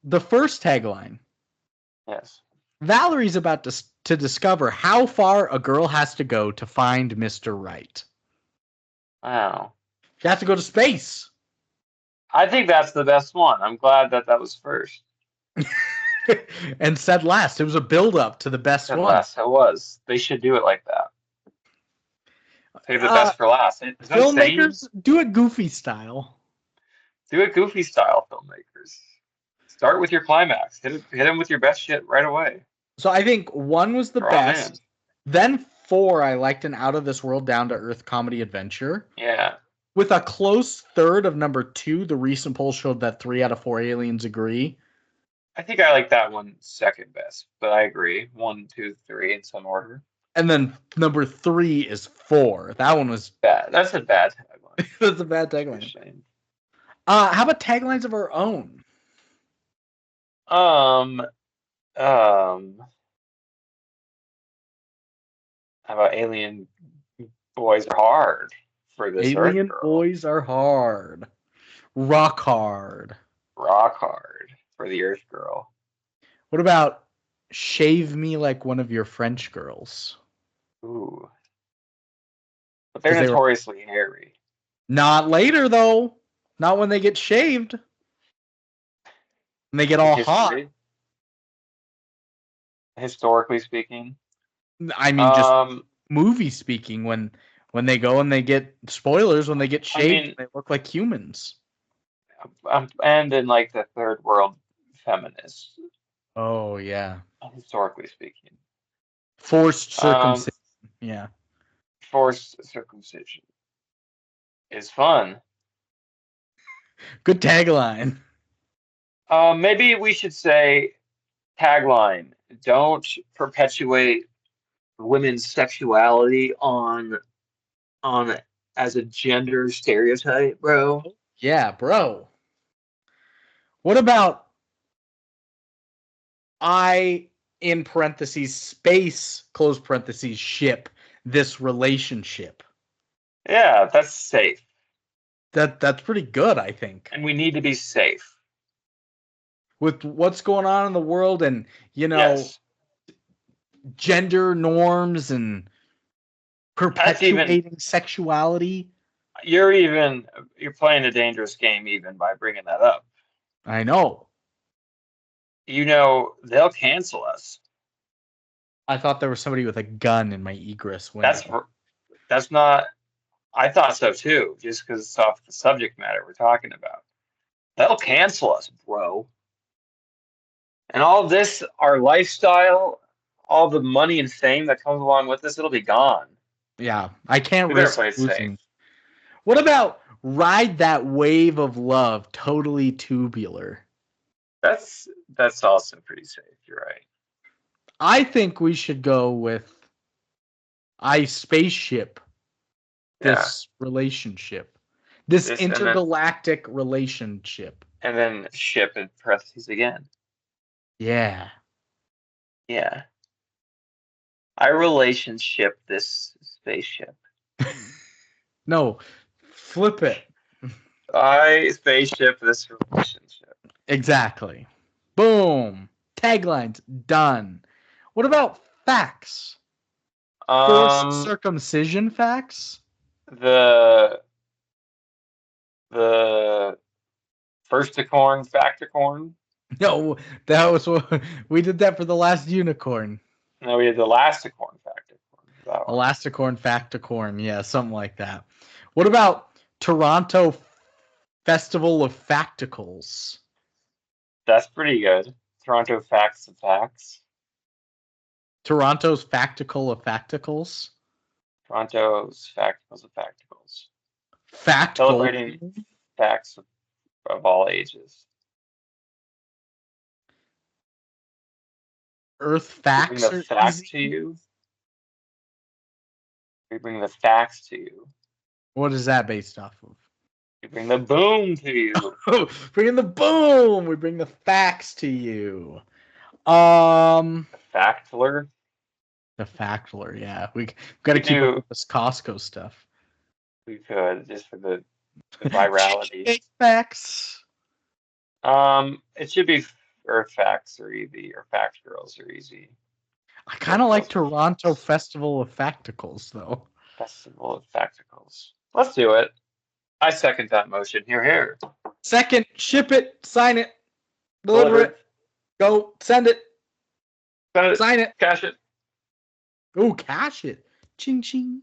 the first tagline. Yes. Valerie's about to discover how far a girl has to go to find Mr. Right. Wow. You have to go to space. I think that's the best one. I'm glad that was first. And said last. It was a build-up to the best one. Last. It was. They should do it like that. Save the best for last. Filmmakers, do it goofy style. Do it goofy style, filmmakers. Start with your climax. Hit him with your best shit right away. So I think 1 was the best. Then 4, I liked an out of this world, down to earth comedy adventure. Yeah. With a close third of number 2, the recent poll showed that 3 out of 4 aliens agree. I think I like that one second best, but I agree. 1, 2, 3 in some order. And then number 3 is 4. That one was bad. That's a bad tagline. That's a bad tagline. How about taglines of our own? How about alien boys are hard for this Alien Earth girl? boys are hard. Rock hard. Rock hard for the Earth girl. What about shave me like one of your French girls? Ooh. But they're notoriously hairy. Not later, though. Not when they get shaved. And they get all hot. Historically speaking. I mean, just movie speaking, when they go and they get spoilers, when they get shaved, they look like humans. And in like the third world feminists. Oh, yeah. Historically speaking. Forced circumcision. Yeah. Forced circumcision is fun. Good tagline. Maybe we should say tagline. Don't perpetuate women's sexuality on as a gender stereotype, bro. Yeah, bro. What about I, in parentheses, space, close parentheses, ship this relationship. Yeah, that's safe. That's pretty good, I think. And we need to be safe. With what's going on in the world and, Yes. gender norms and That's even perpetuating sexuality. you're playing a dangerous game even by bringing that up. I know. They'll cancel us. I thought there was somebody with a gun in my egress window. That's not. I thought so too, just because it's off the subject matter we're talking about. They'll cancel us, bro. And all of this, our lifestyle, all the money and fame that comes along with this, it'll be gone. Yeah, I can't We better risk play it losing. safe. What about Ride That Wave of Love, Totally Tubular? That's also pretty safe. You're right. I think we should go with I Spaceship this relationship. This intergalactic relationship. And then ship in parentheses again. Yeah. Yeah. I relationship this spaceship. No, flip it. I spaceship this relationship. Exactly. Boom. Taglines done. What about facts? Forced circumcision facts? The firsticorn, facticorn. No, that was what we did that for the last unicorn. No, we had the elasticorn, facticorn. Elasticorn, facticorn, yeah, something like that. What about Toronto Festival of Facticals? That's pretty good. Toronto Facts of Facts. Toronto's Factical of Facticals. Toronto's Facticals of Facticals. Factcal. Celebrating facts of all ages. Earth facts. We bring the facts to you. We bring the facts to you. What is that based off of? We bring the boom to you. Bringing the boom. We bring the facts to you. The Factler. The Factler, yeah. We got to keep up with this Costco stuff. We could, just for the virality. Facts. It should be Earth Facts are easy, or Fact Girls are easy. I kind of like Toronto Festival of Facticals, though. Festival of Facticals. Let's do it. I second that motion. Here. Second, ship it, sign it, deliver it, go, send it, sign it, cash it. Ooh, cash it. Ching, ching.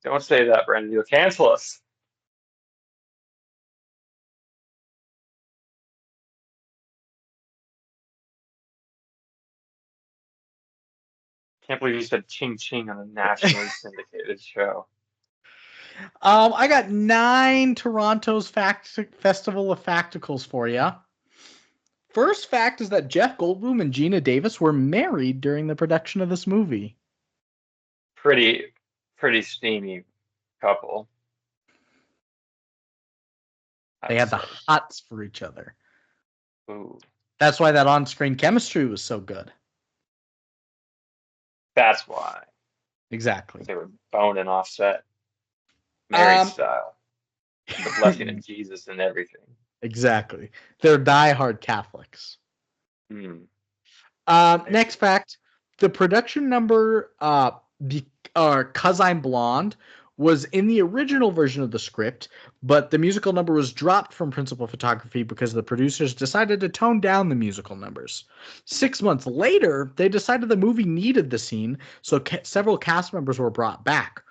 Don't say that, Brandon. You'll cancel us. Can't believe you said ching ching on a nationally syndicated show. I got 9 Toronto's Festival of Facticals for you. First fact is that Jeff Goldblum and Gina Davis were married during the production of this movie. Pretty steamy couple. They had the hots for each other. Ooh. That's why that on-screen chemistry was so good. That's why. Exactly. They were boning offset. Married style. The blessing of Jesus and everything. Exactly. They're diehard Catholics. Next fact. The production number, 'Cause I'm Blonde, was in the original version of the script, but the musical number was dropped from principal photography because the producers decided to tone down the musical numbers. 6 months later, they decided the movie needed the scene, so several cast members were brought back.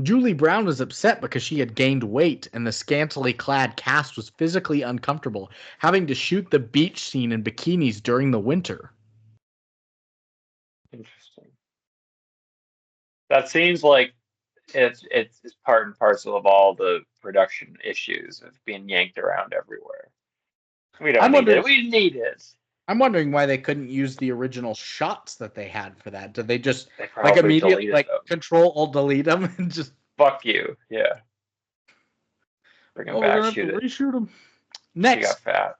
Julie Brown was upset because she had gained weight and the scantily clad cast was physically uncomfortable, having to shoot the beach scene in bikinis during the winter. Interesting. That seems like it's part and parcel of all the production issues of being yanked around everywhere. We don't need it. We need it. I'm wondering why they couldn't use the original shots that they had for that. Did they just like immediately like Control-Alt-Delete them and just fuck you? Yeah. Bring them back. Shoot it. Reshoot them. Next, she got fat.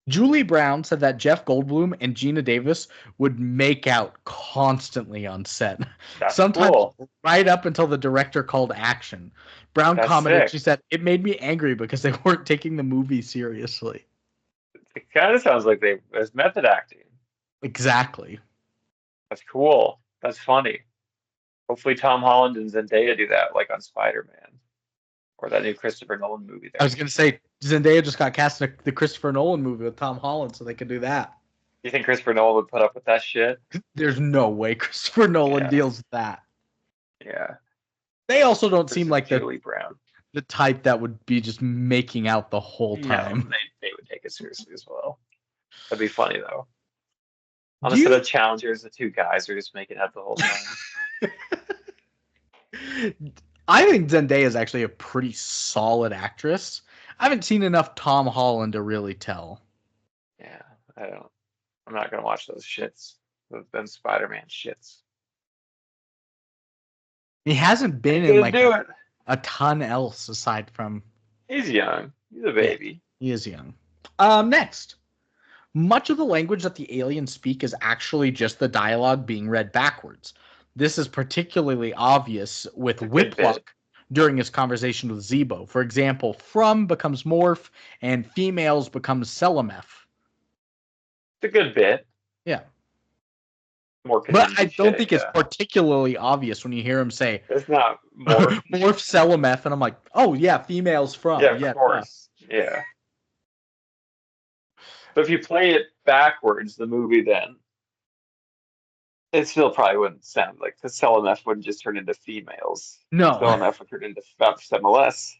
Julie Brown said that Jeff Goldblum and Gina Davis would make out constantly on set, That's sometimes cool. right up until the director called action. Brown That's commented, sick. she said, "It made me angry because they weren't taking the movie seriously." It kind of sounds like there's method acting. Exactly. That's cool. That's funny. Hopefully Tom Holland and Zendaya do that, like on Spider-Man or that new Christopher Nolan movie I they're was going to making. say, Zendaya just got cast in the Christopher Nolan movie with Tom Holland, so they could do that. You think Christopher Nolan would put up with that shit? There's no way Christopher Nolan Yeah, deals with that. yeah. They also don't seem Versus like Julie Brown. the type that would be just making out the whole No, time. they would take it seriously as well. That'd be funny though. On Do the set you of Challengers, the two guys are just making out the whole time. I think Zendaya is actually a pretty solid actress. I haven't seen enough Tom Holland to really tell. Yeah, I don't. I'm not gonna watch those shits. Them Spider-Man shits. He hasn't been Ain't in gonna like do it. a ton else aside from, He's young. He's a yeah, baby. he is young. Next. Much of the language that the aliens speak is actually just the dialogue being read backwards. This is particularly obvious with It's a good Whiplock bit. during his conversation with Zebo. For example, from becomes morph and females becomes selameth. It's a good bit. Yeah. More But I community don't shit, think it's yeah. particularly obvious when you hear him say It's not more. morph selameth, and I'm like, oh yeah, females Yeah, from. of Yeah. course. Yeah. But if you play it backwards, the movie, then it still probably wouldn't sound like because Selenef wouldn't just turn into females. No. Selenef would turn into FMLS.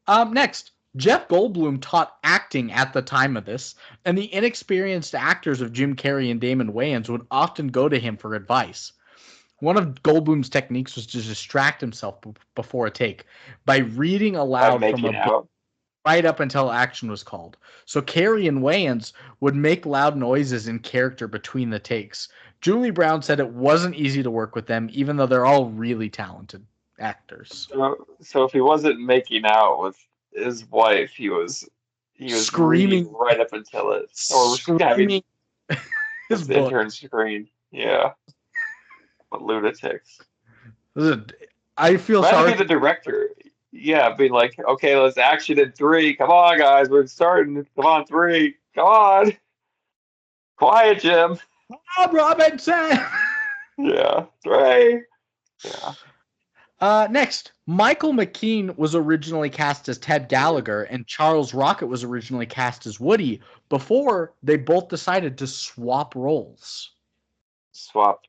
Yeah. Next, Jeff Goldblum taught acting at the time of this, and the inexperienced actors of Jim Carrey and Damon Wayans would often go to him for advice. One of Goldblum's techniques was to distract himself before a take by reading By aloud from a making book out. right up until action was called. So Carrey and Wayans would make loud noises in character between the takes. Julie Brown said it wasn't easy to work with them, even though they're all really talented actors. So if he wasn't making out with his wife, he was reading Screaming, right up until it, or having screaming his his book. intern screen. Yeah. What lunatics. I feel Imagine sorry. being the director. Yeah, being like, okay, let's action in three. Come on, guys, we're starting. Come on, three. Come on. Quiet, Jim. Bob Robinson. Yeah, three. Yeah. Next, Michael McKean was originally cast as Ted Gallagher, and Charles Rocket was originally cast as Woody before they both decided to swap roles. Swap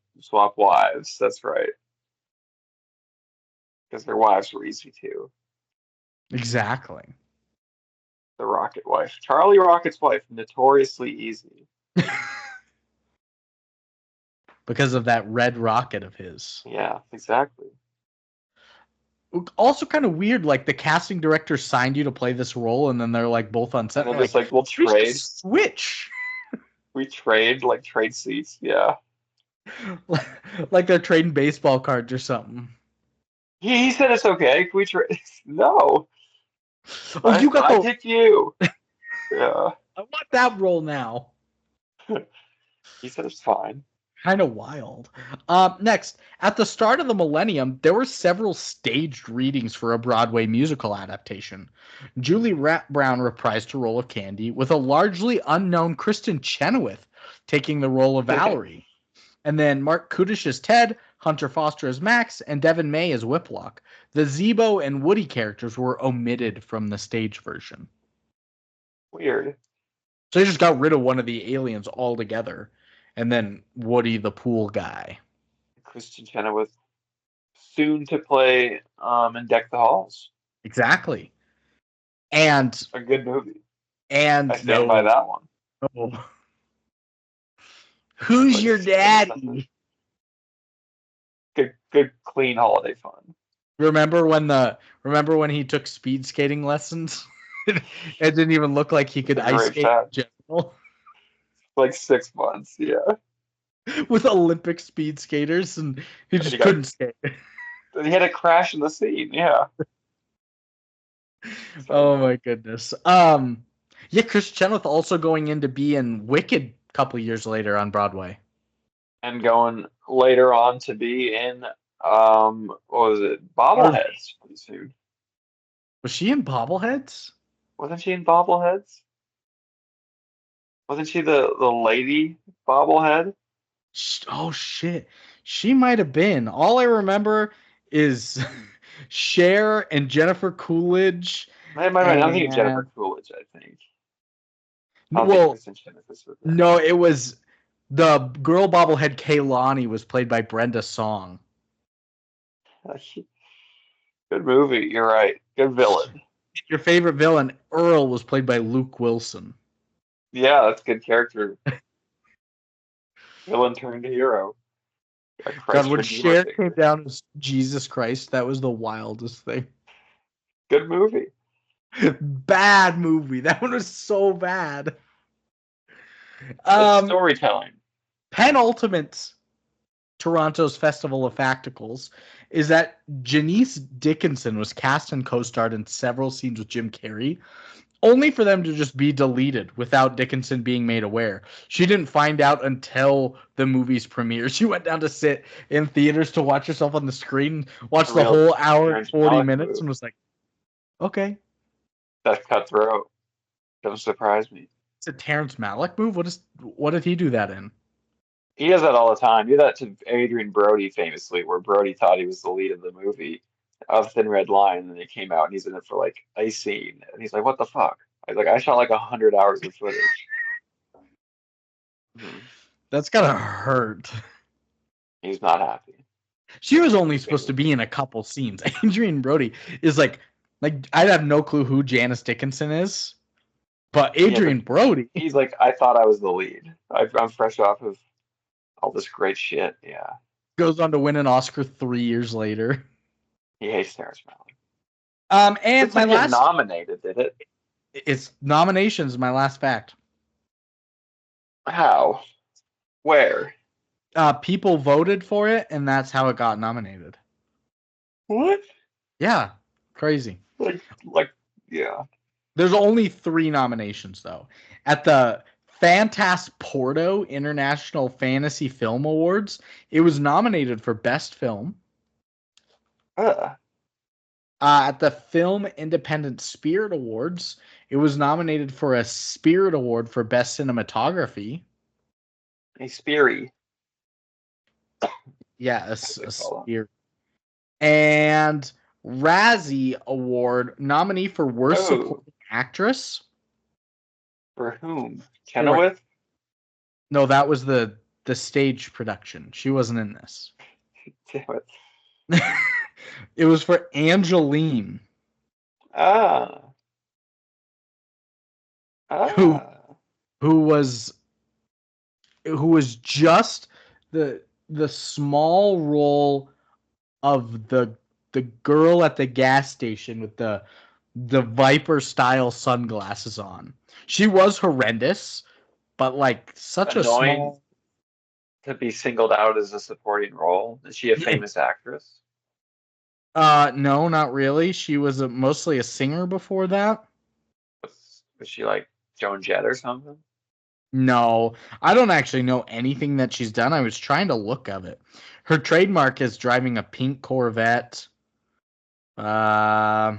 wives. That's right. Because their wives were easy too. Exactly. The Rocket wife. Charlie Rocket's wife, notoriously easy. Because of that red rocket of his. Yeah, exactly. Also kind of weird, like the casting director signed you to play this role, and then they're like both on set. And And they're they're just like, like, we'll we should trade. switch. We trade, like trade seats. Yeah. Like they're trading baseball cards or something. He said it's okay. Can we trade? No. Oh, you got I the. pick you. Yeah. I want that role now. He said it's fine. Kind of wild. Next, at the start of the millennium, there were several staged readings for a Broadway musical adaptation. Julie Brown reprised her role of Candy, with a largely unknown Kristen Chenoweth taking the role of Valerie. And then Mark Kudish as Ted, Hunter Foster as Max, and Devin May as Whiplock. The Zebo and Woody characters were omitted from the stage version. Weird. So they just got rid of one of the aliens altogether. And then Woody, the pool guy. Kristen Chenoweth soon to play in Deck the Halls. Exactly. And A good movie. I stand no, by that one. no. Who's Like your daddy? good clean holiday fun. Remember when he took speed skating lessons? It didn't even look like he could It's a ice great skate time. in general. Like 6 months, yeah. With Olympic speed skaters, and he And just couldn't skate. he had a crash in the scene, yeah. So Oh my goodness. Yeah, Chris Chenoweth also going in to be in Wicked a couple years later on Broadway. and going later on to be in what was it? Or Bobbleheads pretty soon. was she in Bobbleheads? Wasn't she in Bobbleheads? Wasn't she the lady bobblehead? Oh shit. She might have been. All I remember is Cher and Jennifer Coolidge I'm thinking Jennifer and Coolidge, I think. I don't think well, Kristen Chenoweth was with her. no, it was the girl bobblehead Kaylani was played by Brenda Song. Good movie, you're right. Good villain. Your favorite villain, Earl, was played by Luke Wilson. Yeah, that's good character. Villain turned hero. A God, Christ when Redeemer Cher came figure. down as Jesus Christ, that was the wildest thing. Good movie. Bad movie. That one was so bad. That's Um, storytelling. Penultimate Toronto's Festival of Facticals is that Janice Dickinson was cast and co-starred in several scenes with Jim Carrey, only for them to just be deleted without Dickinson being made aware. She didn't find out until the movie's premiere. She went down to sit in theaters to watch herself on the screen, watch A the real whole hour and Terrence 40 Malick minutes, move. and was like, okay. That's cutthroat. Don't surprise me. It's a Terrence Malick move? What did he do that in? He does that all the time. He did that to Adrian Brody famously, where Brody thought he was the lead of the movie of Thin Red Line, and then he came out and he's in it for like a scene, and he's like, "What the fuck?" I shot like 100 hours of footage. Mhm. That's gotta hurt. He's not happy. She was only supposed to Famously. be in a couple scenes. Adrian Brody is like I have no clue who Janice Dickinson is, but Yeah, but Adrian Brody he's like, I thought I was the lead. I'm fresh off of all this great shit. Yeah, goes on to win an Oscar 3 years later. he hates Terrence Malick. And This my didn't get last nominated, did it? it's nominations. My last fact. How? Where? People voted for it, and that's how it got nominated. What? Yeah, crazy. Like, yeah. There's only 3 nominations though. At the Porto International Fantasy Film Awards, it was nominated for Best Film. Uh, At the Film Independent Spirit Awards, it was nominated for a Spirit Award for Best Cinematography. a Speary. Yeah, As they a call them. Spirit. And Razzie Award nominee for Worst Oh, Supporting Actress. for whom? For Chenoweth? no, that was the stage production. She wasn't in this. Damn it. It was for Angeline, Ah, who ah. who was who was just the small role of the girl at the gas station with the Viper style sunglasses on. She was horrendous, but like such a Annoying small. to be singled out as a supporting role. Is she a Yeah, famous actress? no, not really. She was mostly a singer before that. Was she like Joan Jett or something? No, I don't actually know anything that she's done. I was trying to look of it. Her trademark is driving a pink Corvette. Uh,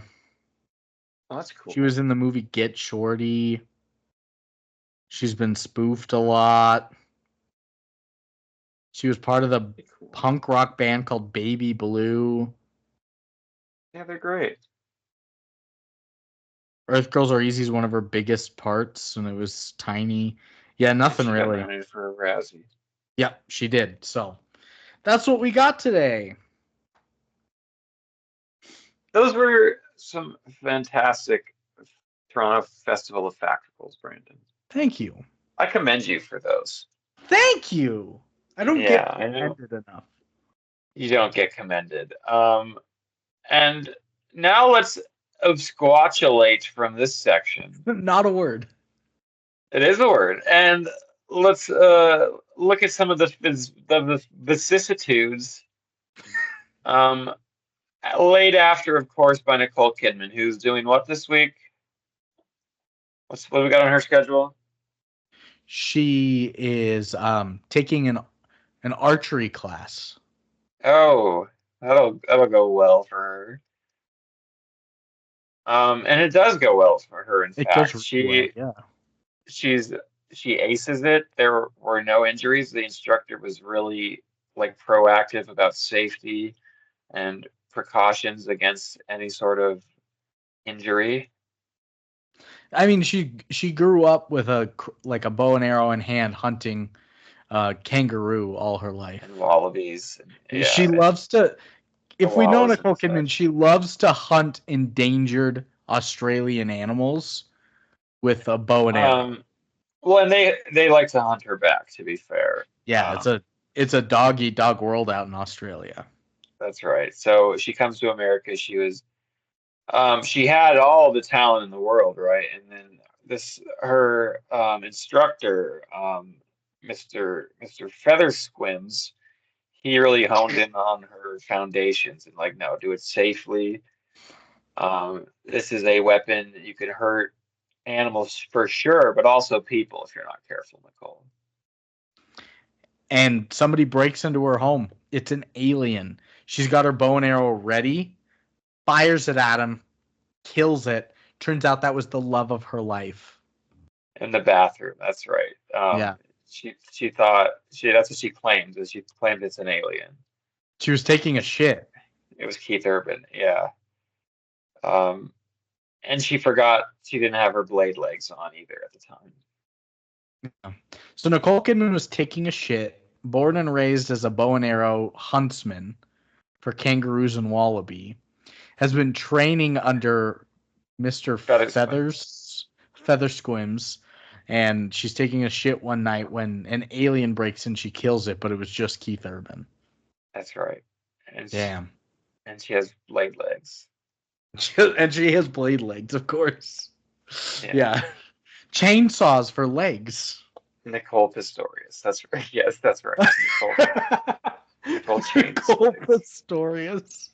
Oh, that's she cool. was in the movie Get Shorty. She's been spoofed a lot. She was part of the Pretty cool. punk rock band called Baby Blue. Yeah, they're great. Earth Girls Are Easy is one of her biggest parts, and it was tiny. Yeah, And nothing she got really. nominated for a Razzie. Yep, she did. So that's what we got today. Those were some fantastic Toronto Festival of Facticals, Brandon. Thank you. I commend you for those. Thank you. I don't Yeah, get I know ended enough. you don't get commended. And now let's absquatulate from this section. Not a word. It is a word. And let's look at some of the vicissitudes um, Late after, of course, by Nicole Kidman, who's doing what this week? What do we got on her schedule? She is taking an archery class. Oh, that'll go well for her. And it does go well for her, in It goes fact. really well, yeah. She aces it. There were no injuries. The instructor was really like proactive about safety and precautions against any sort of injury. I mean, she grew up with a bow and arrow in hand, hunting kangaroo all her life. And wallabies. And, yeah, She loves to. If we know koalas and Nicole Kidman, such. she loves to hunt endangered Australian animals with a bow and arrow. Well, and they like to hunt her back, to be fair. Yeah, it's a dog eat dog world out in Australia. That's right. So she comes to America. She had all the talent in the world, right? And then her instructor, Mr. Feathersquims, he really honed in on her foundations and like, no, do it safely. This is a weapon that you could hurt animals for sure, but also people if you're not careful, Nicole. And somebody breaks into her home. It's an alien. She's got her bow and arrow ready, fires it at him, kills it. Turns out that was the love of her life. In the bathroom, that's right. Yeah. She thought that's what she claims, is she claimed it's an alien. She was taking a shit. It was Keith Urban, yeah. And she forgot she didn't have her blade legs on either at the time. Yeah. So Nicole Kidman was taking a shit, born and raised as a bow and arrow huntsman for kangaroos and wallaby, has been training under Mr. Feathersquims, and she's taking a shit one night when an alien breaks in, she kills it, but it was just Keith Urban. That's right. And damn. And she has blade legs. And she has blade legs, of course. Yeah. Chainsaws for legs. Nicole Pistorius. That's right. Yes, that's right. Nicole Pistorius.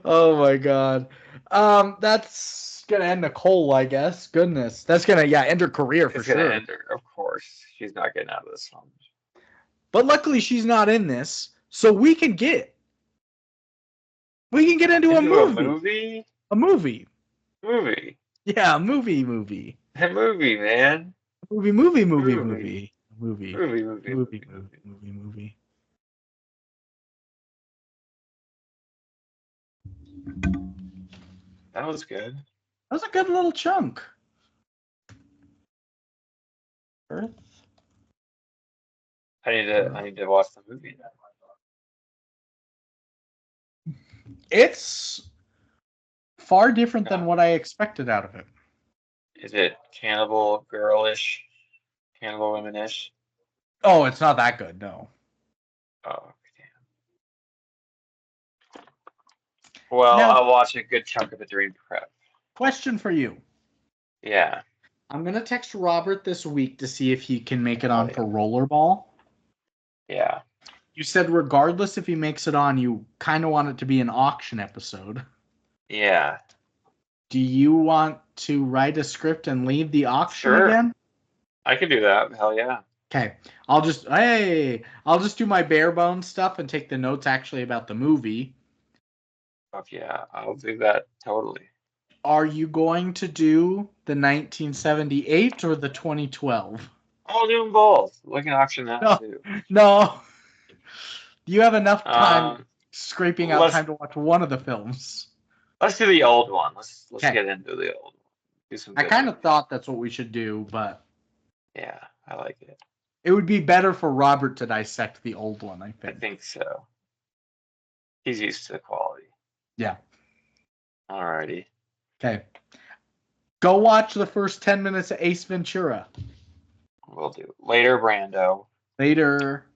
Oh my god. That's gonna end Nicole, I guess. Goodness. That's gonna end her career for sure. End her, of course. She's not getting out of this one. But luckily she's not in this, so we can get into a movie. A movie. Movie. Yeah, movie. A movie, man. Movie. That was good. That was a good little chunk. Earth. I need to watch the movie now. It's far different than what I expected out of it. Is it cannibal girlish, cannibal womanish? Oh, it's not that good, no. Oh, damn. Well, now, I'll watch a good chunk of it during prep. Question for you. Yeah. I'm going to text Robert this week to see if he can make it on for Rollerball. Yeah. You said regardless if he makes it on, you kind of want it to be an auction episode. Yeah. Do you want to write a script and leave the auction again? I can do that. Hell yeah. Okay. I'll just do my bare bones stuff and take the notes actually about the movie. Fuck yeah. I'll do that totally. Are you going to do the 1978 or the 2012? I'll do them both. We can auction that too. No. You have enough time scraping out time to watch one of the films. Let's do the old one. Let's get into the old one. Do some. I kind of thought that's what we should do, but yeah, I like it. It would be better for Robert to dissect the old one, I think. I think so. He's used to the quality. Yeah. Alrighty. Okay. Go watch the first 10 minutes of Ace Ventura. Will do. Later, Brando. Later.